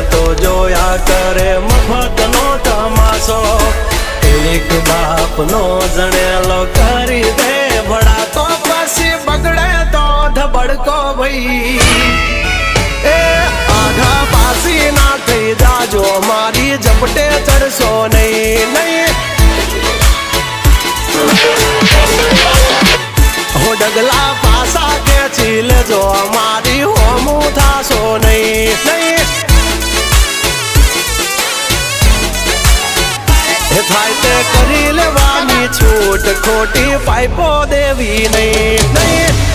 તો જોયા કરે મફતનો તમાશો એક બાપનો જણેલો કરી દે ભડા તો પછી બગડે તો ધબડકો ભાઈ એ આઘા પાસી ના થઈ જાજો મારી ઝપટે ચડશો નહીં હો ડગલા પાસા ખેંચી લેજો મારી હોમું થાશો નહીં થાય તે કરી લેવાની છૂટ ખોટી પાઇપો દેવી નહીં